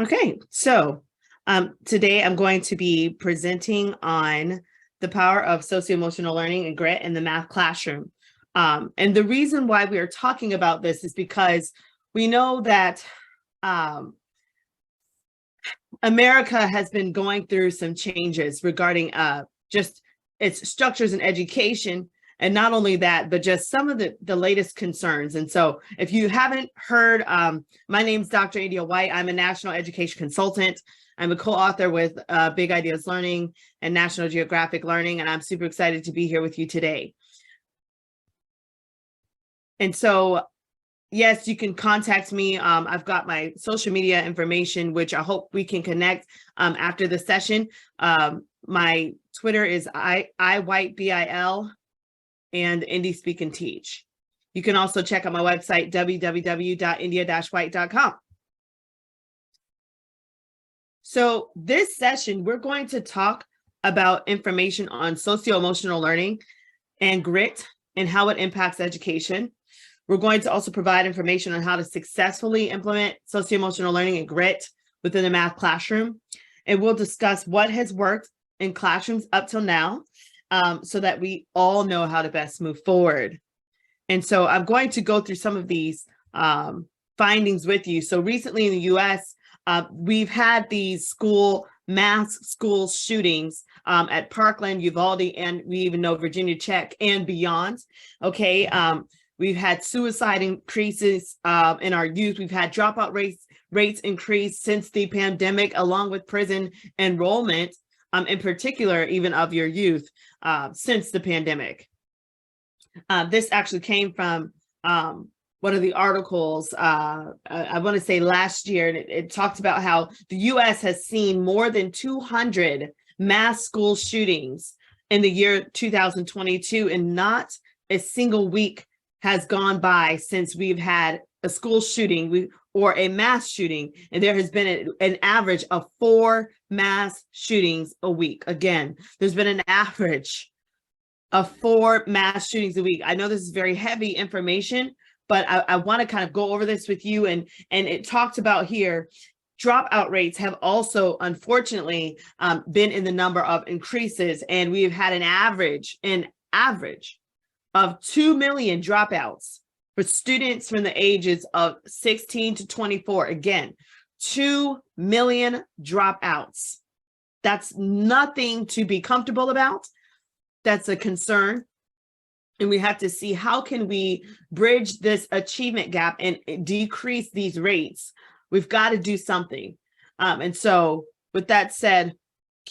Okay, so today I'm going to be presenting on the power of socio-emotional learning and grit in the math classroom. And the reason why we are talking about this is because we know that America has been going through some changes regarding just its structures in education. And not only that, but just some of the latest concerns. And so if you haven't heard, my name is Dr. Adia White. I'm a national education consultant. I'm a co-author with Big Ideas Learning and National Geographic Learning, and I'm super excited to be here with you today. And so, yes, you can contact me. I've got my social media information, which I hope we can connect after the session. My Twitter is iWhiteBIL and Indie Speak and Teach. You can also check out my website, www.india-white.com. So this session, we're going to talk about information on socio-emotional learning and grit and how it impacts education. We're going to also provide information on how to successfully implement socio-emotional learning and grit within the math classroom. And we'll discuss what has worked in classrooms up till now, so that we all know how to best move forward. And so I'm going to go through some of these findings with you. So recently in the US, we've had these mass school shootings at Parkland, Uvalde, and we even know Virginia Tech and beyond. Okay, we've had suicide increases in our youth. We've had dropout rates increase since the pandemic, along with prison enrollment, in particular, even of your youth, since the pandemic. This actually came from one of the articles, I want to say last year, and it talked about how the US has seen more than 200 mass school shootings in the year 2022, and not a single week has gone by since we've had a school shooting or a mass shooting, and there has been an average of 4 mass shootings a week. Again, there's been an average of 4 mass shootings a week. I know this is very heavy information, but I want to kind of go over this with you. And it talked about here, dropout rates have also, unfortunately, been in the number of increases, and we've had an average of 2 million dropouts for students from the ages of 16 to 24. Again, 2 million dropouts. That's nothing to be comfortable about. That's a concern. And we have to see, how can we bridge this achievement gap and decrease these rates? We've got to do something. And so with that said,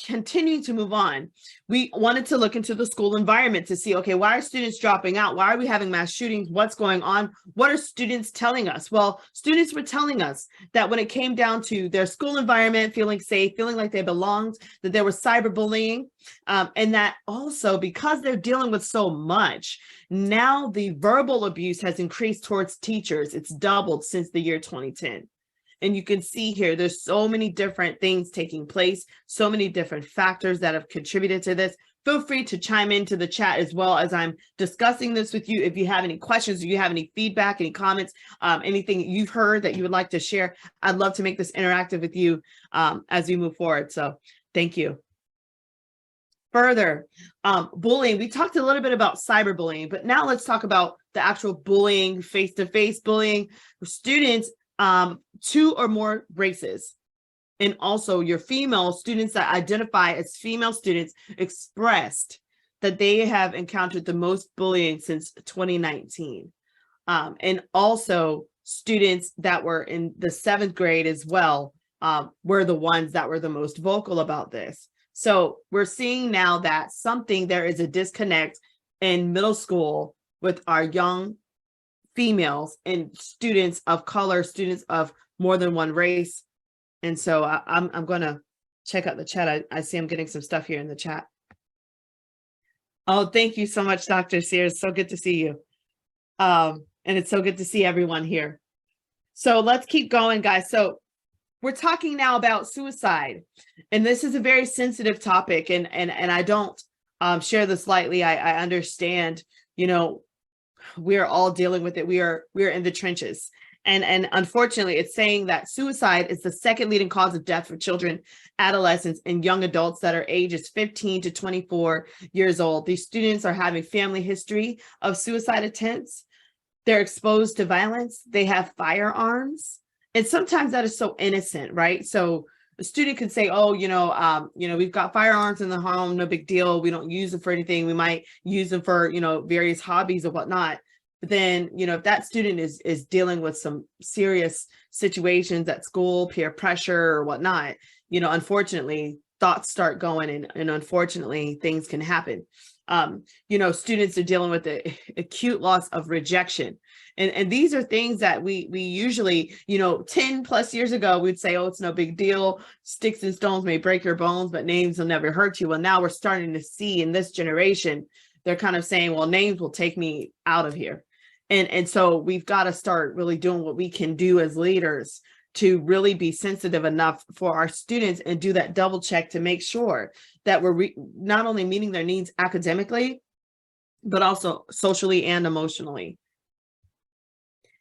continuing to move on, we wanted to look into the school environment to see, okay, why are students dropping out? Why are we having mass shootings? What's going on? What are students telling us? Well, students were telling us that when it came down to their school environment, feeling safe, feeling like they belonged, that there was cyberbullying, and that also, because they're dealing with so much, now the verbal abuse has increased towards teachers. It's doubled since the year 2010. And you can see here, there's so many different things taking place, so many different factors that have contributed to this. Feel free to chime into the chat as well as I'm discussing this with you. If you have any questions, if you have any feedback, any comments, anything you've heard that you would like to share, I'd love to make this interactive with you as we move forward. So thank you. Further, bullying. We talked a little bit about cyberbullying, but now let's talk about the actual bullying, face-to-face bullying for students. 2 or more races, and also your female students that identify as female students expressed that they have encountered the most bullying since 2019. And also students that were in the 7th grade as well were the ones that were the most vocal about this. So we're seeing now that there is a disconnect in middle school with our young females and students of color, students of more than one race. And so I'm going to check out the chat. I see I'm getting some stuff here in the chat. Oh, thank you so much, Dr. Sears. So good to see you. And it's so good to see everyone here. So let's keep going, guys. So we're talking now about suicide. And this is a very sensitive topic. And I don't share this lightly. I understand, we're all dealing with it. We are in the trenches. And unfortunately, it's saying that suicide is the second leading cause of death for children, adolescents, and young adults that are ages 15 to 24 years old. These students are having family history of suicide attempts. They're exposed to violence. They have firearms. And sometimes that is so innocent, right? So a student could say, oh, we've got firearms in the home, no big deal. We don't use them for anything. We might use them for, various hobbies or whatnot. But then, if that student is dealing with some serious situations at school, peer pressure or whatnot, unfortunately, thoughts start going and unfortunately, things can happen. Students are dealing with the acute loss of rejection. And these are things that we usually, 10 plus years ago, we'd say, oh, it's no big deal. Sticks and stones may break your bones, but names will never hurt you. Well, now we're starting to see in this generation, they're kind of saying, well, names will take me out of here. And so we've got to start really doing what we can do as leaders to really be sensitive enough for our students and do that double check to make sure that we're not only meeting their needs academically, but also socially and emotionally.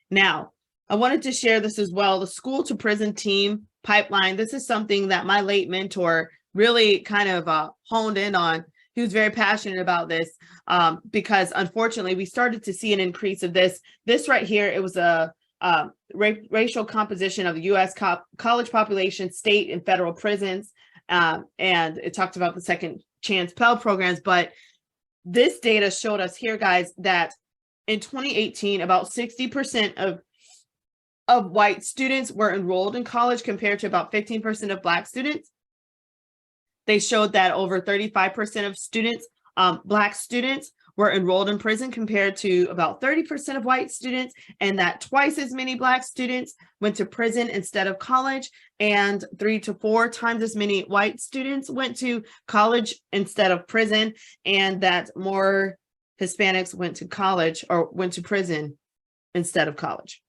Now, I wanted to share this as well, the school to prison team pipeline. This is something that my late mentor really kind of honed in on. He was very passionate about this because unfortunately we started to see an increase of this. This right here, it was a racial composition of the U.S. college population, state and federal prisons. And it talked about the second chance Pell programs. But this data showed us here, guys, that in 2018, about 60% of white students were enrolled in college compared to about 15% of Black students. They showed that over 35% of students, Black students, were enrolled in prison compared to about 30% of white students, and that twice as many Black students went to prison instead of college, and 3 to 4 times as many white students went to college instead of prison, and that more Hispanics went to college or went to prison instead of college.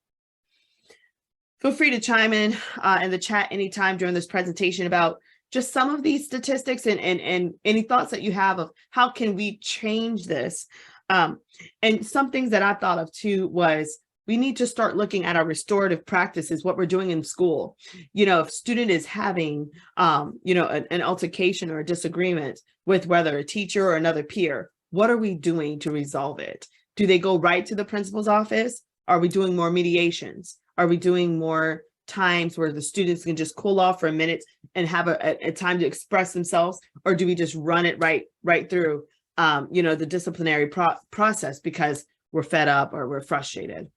Feel free to chime in the chat anytime during this presentation about just some of these statistics and any thoughts that you have of how can we change this. And some things that I thought of too was we need to start looking at our restorative practices, what we're doing in school. If a student is having, an altercation or a disagreement with whether a teacher or another peer, what are we doing to resolve it? Do they go right to the principal's office? Are we doing more mediations? Are we doing more times where the students can just cool off for a minute and have a time to express themselves? Or do we just run it right through, the disciplinary process because we're fed up or we're frustrated?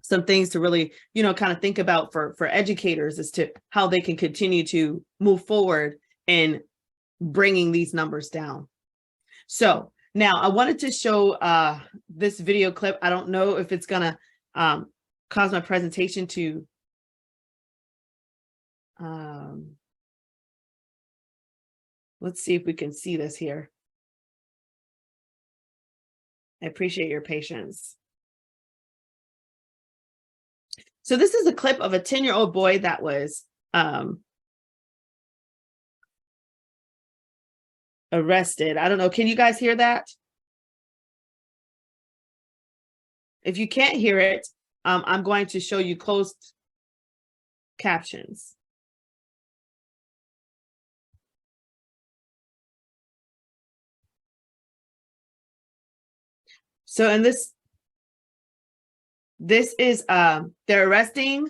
Some things to really, kind of think about for educators as to how they can continue to move forward in bringing these numbers down. So now I wanted to show this video clip. I don't know if it's gonna cause my presentation to let's see if we can see this here. I appreciate your patience. So this is a clip of a 10-year-old boy that was arrested. I don't know. Can you guys hear that? If you can't hear it, I'm going to show you closed captions. So in this is they're arresting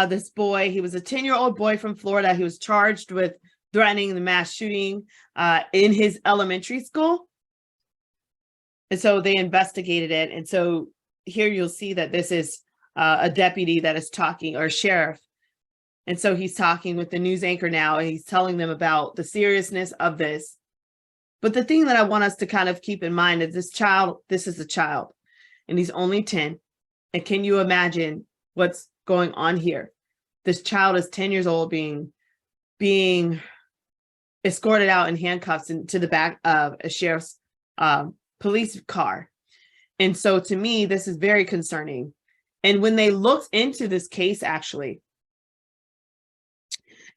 this boy. He was a 10-year-old boy from Florida. He was charged with threatening the mass shooting in his elementary school. And so they investigated it. And so here you'll see that this is a deputy that is talking, or sheriff. And so he's talking with the news anchor now, and he's telling them about the seriousness of this. But the thing that I want us to kind of keep in mind is this is a child, and he's only 10. And can you imagine what's going on here? This child is 10 years old being escorted out in handcuffs into the back of a sheriff's police car. And so to me, this is very concerning. And when they looked into this case, actually,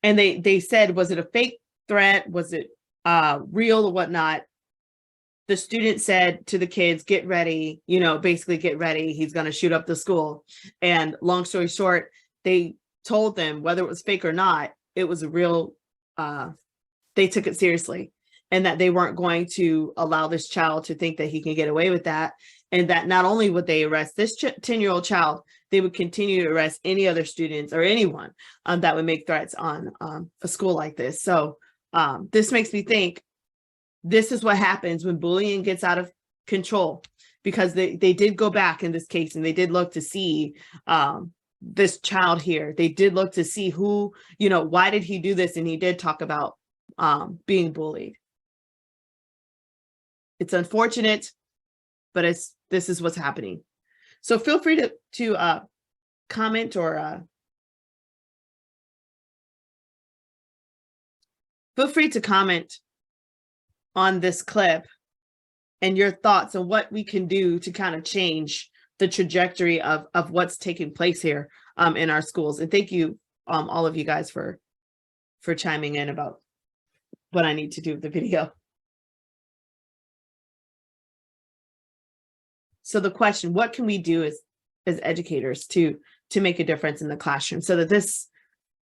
and they said, was it a fake threat? Was it real or whatnot? the student said to the kids, get ready, basically get ready. He's going to shoot up the school. And long story short, they told them whether it was fake or not, it was a real, they took it seriously, and that they weren't going to allow this child to think that he can get away with that. And that not only would they arrest this 10-year-old child, they would continue to arrest any other students or anyone that would make threats on a school like this. So this makes me think, this is what happens when bullying gets out of control, because they did go back in this case and they did look to see this child here. They did look to see who, why did he do this? And he did talk about being bullied. It's unfortunate, but this is what's happening. So feel free to comment or feel free to comment on this clip and your thoughts on what we can do to kind of change the trajectory of what's taking place here in our schools. And thank you, all of you guys for chiming in about what I need to do with the video. So the question, what can we do as educators to make a difference in the classroom so that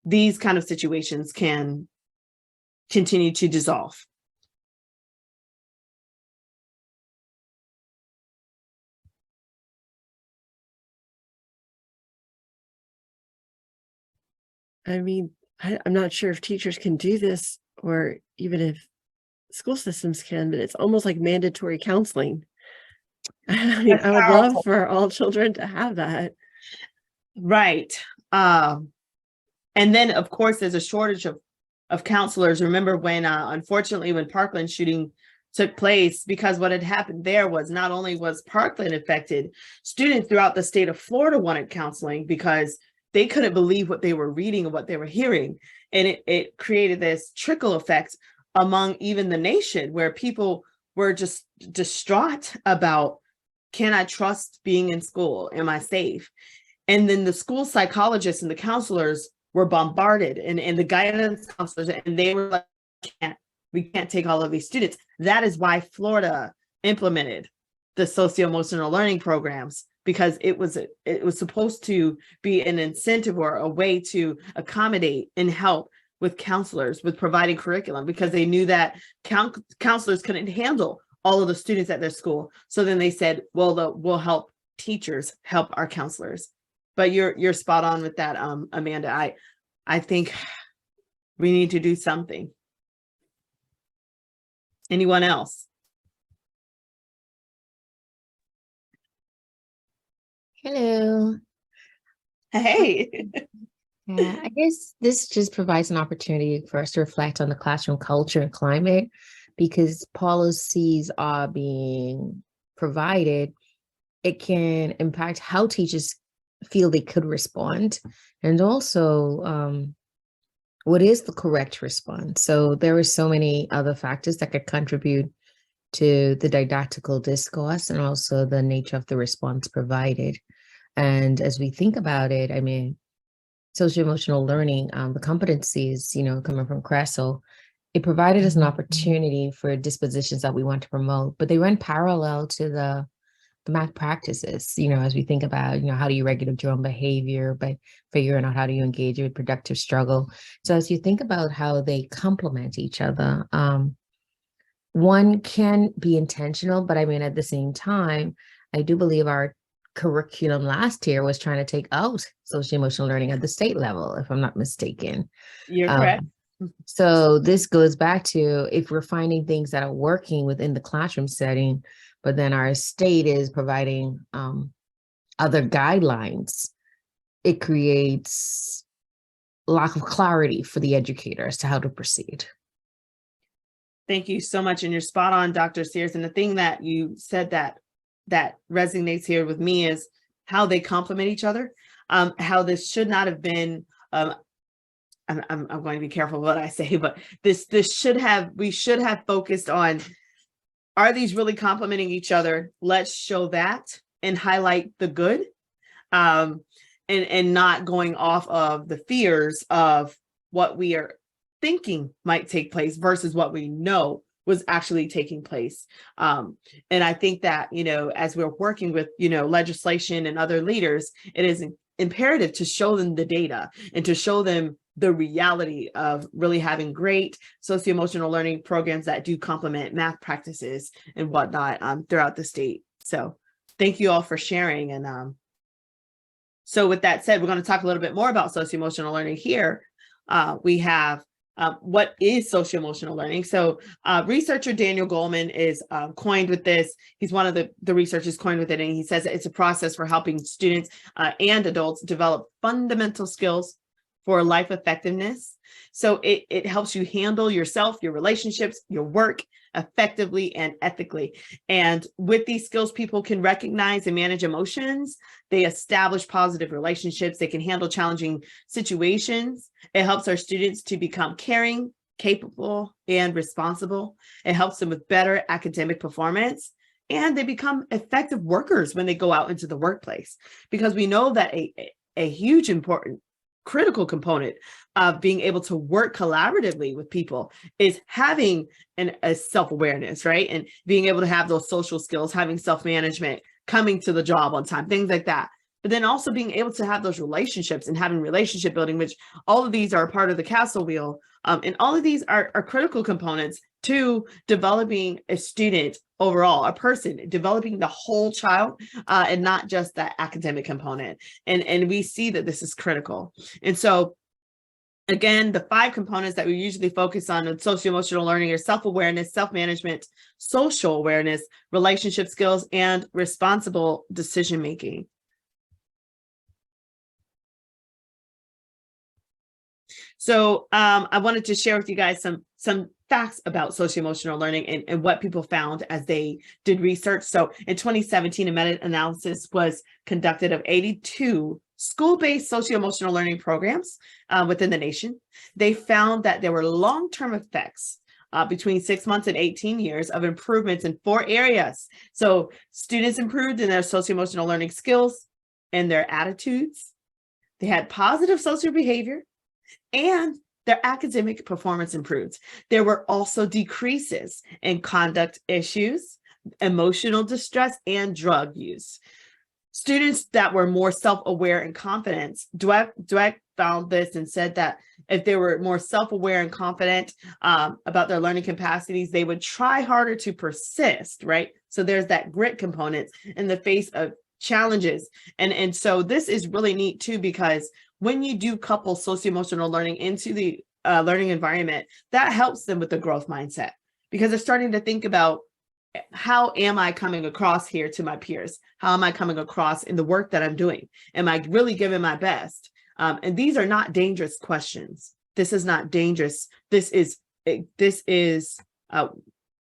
these kind of situations can continue to dissolve? I mean, I'm not sure if teachers can do this, or even if school systems can, but it's almost like mandatory counseling. I mean, I would love for all children to have that. Right. And then, of course, there's a shortage of counselors. Remember when, unfortunately, when Parkland shooting took place, because what had happened there was not only was Parkland affected, students throughout the state of Florida wanted counseling because they couldn't believe what they were reading and what they were hearing. And it created this trickle effect among even the nation, where people were just distraught about, can I trust being in school? Am I safe? And then the school psychologists and the counselors were bombarded, and the guidance counselors, and they were like, we can't take all of these students. That is why Florida implemented the socio-emotional learning programs, because it was supposed to be an incentive or a way to accommodate and help with counselors with providing curriculum, because they knew that counselors couldn't handle all of the students at their school. So then they said, well, we'll help teachers help our counselors. But you're spot on with that, Amanda. I think we need to do something. Anyone else? Hello. Hey. Yeah, I guess this just provides an opportunity for us to reflect on the classroom culture and climate, because policies are being provided. It can impact how teachers feel they could respond, and also what is the correct response. So there are so many other factors that could contribute to the didactical discourse and also the nature of the response provided. And as we think about it, I mean, socio-emotional learning, the competencies, coming from CRESL, it provided us an opportunity for dispositions that we want to promote, but they run parallel to the math practices, as we think about, how do you regulate your own behavior by figuring out how do you engage with productive struggle. So as you think about how they complement each other, one can be intentional, but I mean, at the same time, I do believe our curriculum last year was trying to take out social emotional learning at the state level, if I'm not mistaken. You're correct. So this goes back to, if we're finding things that are working within the classroom setting, but then our state is providing other guidelines, it creates lack of clarity for the educator as to how to proceed. Thank you so much. And you're spot on, Dr. Sears. And the thing that you said that resonates here with me is how they complement each other, how this should not have been, I'm going to be careful what I say, but we should have focused on, are these really complementing each other? Let's show that and highlight the good, and not going off of the fears of what we are thinking might take place versus what we know was actually taking place. And I think that, as we're working with, legislation and other leaders, it is imperative to show them the data and to show them the reality of really having great socio-emotional learning programs that do complement math practices and whatnot throughout the state. So thank you all for sharing. And so with that said, we're going to talk a little bit more about socio-emotional learning here. We have what is socio-emotional learning? So researcher Daniel Goleman is coined with this. He's one of the researchers coined with it, and he says that it's a process for helping students and adults develop fundamental skills for life effectiveness. So it helps you handle yourself, your relationships, your work effectively and ethically. And with these skills, people can recognize and manage emotions. They establish positive relationships. They can handle challenging situations. It helps our students to become caring, capable, and responsible. It helps them with better academic performance. And they become effective workers when they go out into the workplace, because we know that a huge important critical component of being able to work collaboratively with people is having a self-awareness, right? And being able to have those social skills, having self-management, coming to the job on time, things like that. But then also being able to have those relationships and having relationship building, which all of these are a part of the castle wheel. And all of these are critical components to developing a student overall, a person, developing the whole child and not just that academic component. And we see that this is critical. And so again, the 5 components that we usually focus on in socio-emotional learning are self-awareness, self-management, social awareness, relationship skills, and responsible decision-making. So I wanted to share with you guys some facts about socio-emotional learning and what people found as they did research. So in 2017, a meta-analysis was conducted of 82 school-based socio-emotional learning programs within the nation. They found that there were long-term effects between 6 months and 18 years of improvements in 4 areas. So students improved in their socio-emotional learning skills and their attitudes. They had positive social behavior, and their academic performance improved. There were also decreases in conduct issues, emotional distress, and drug use. Students that were more self-aware and confident, Dweck found this and said that if they were more self-aware and confident about their learning capacities, they would try harder to persist, right? So there's that grit component in the face of challenges. And so this is really neat too, because when you do couple socio-emotional learning into the learning environment, that helps them with the growth mindset, because they're starting to think about, how am I coming across here to my peers? How am I coming across in the work that I'm doing? Am I really giving my best? And these are not dangerous questions. This is not dangerous. This is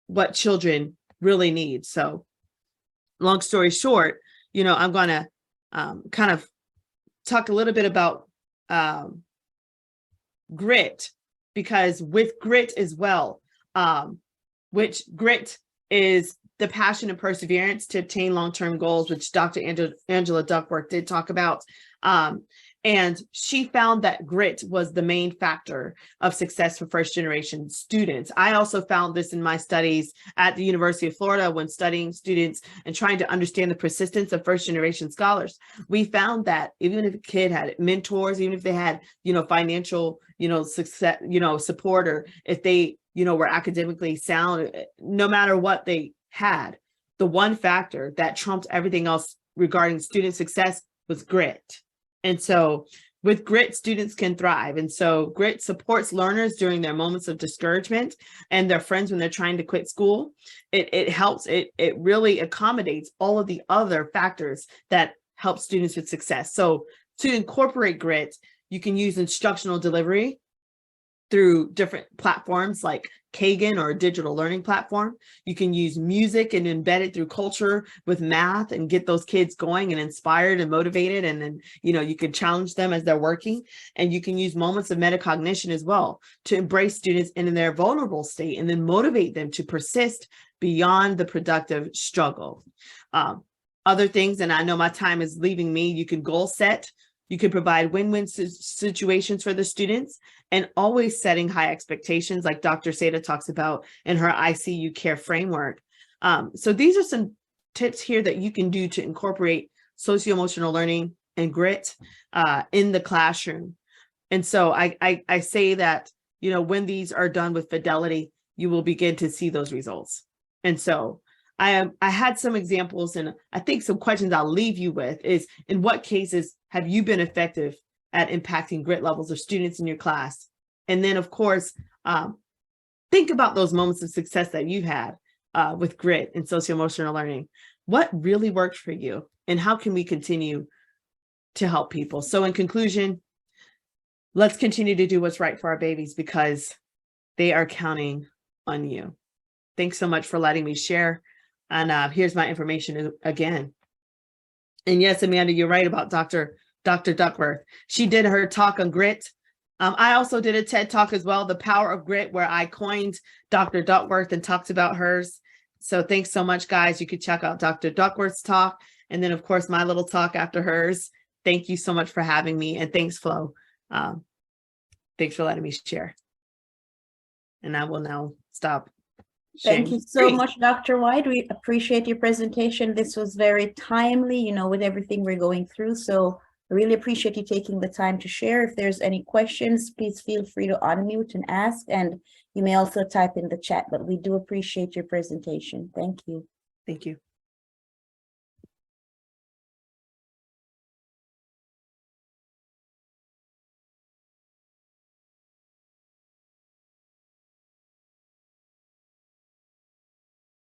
what children really need. So long story short, I'm going to kind of talk a little bit about grit, because with grit as well, which grit is the passion and perseverance to obtain long-term goals, which Dr. Angela Duckworth did talk about. And she found that grit was the main factor of success for first-generation students. I also found this in my studies at the University of Florida when studying students and trying to understand the persistence of first-generation scholars. We found that even if a kid had mentors, even if they had, financial, success, support, or if they, were academically sound, no matter what they had, the one factor that trumped everything else regarding student success was grit. And so with grit, students can thrive. And so grit supports learners during their moments of discouragement and their friends when they're trying to quit school. It helps, it really accommodates all of the other factors that help students with success. So to incorporate grit, you can use instructional delivery through different platforms like Kagan or a digital learning platform. You can use music and embed it through culture with math and get those kids going and inspired and motivated. And then, you can challenge them as they're working. And you can use moments of metacognition as well to embrace students in their vulnerable state and then motivate them to persist beyond the productive struggle. Other things, and I know my time is leaving me, you can goal set You can provide win-win situations for the students and always setting high expectations like Dr. Seda talks about in her ICU care framework. So these are some tips here that you can do to incorporate socio-emotional learning and grit in the classroom. And so I say that, you know, when these are done with fidelity, you will begin to see those results. And so I had some examples, and I think some questions I'll leave you with is, in what cases have you been effective at impacting grit levels of students in your class? And then, of course, think about those moments of success that you've had with grit and socio-emotional learning. What really worked for you, and how can we continue to help people? So in conclusion, let's continue to do what's right for our babies because they are counting on you. Thanks so much for letting me share. And here's my information again. And yes, Amanda, you're right about Dr. Duckworth. She did her talk on grit. I also did a TED talk as well, The Power of Grit, where I coined Dr. Duckworth and talked about hers. So thanks so much, guys. You could check out Dr. Duckworth's talk. And then, of course, my little talk after hers. Thank you so much for having me. And thanks, Flo. Thanks for letting me share. And I will now stop. Thank you so much, Dr. White. We appreciate your presentation. This was very timely, you know, with everything we're going through. So I really appreciate you taking the time to share. If there's any questions, please feel free to unmute and ask. And you may also type in the chat, but we do appreciate your presentation. Thank you. Thank you.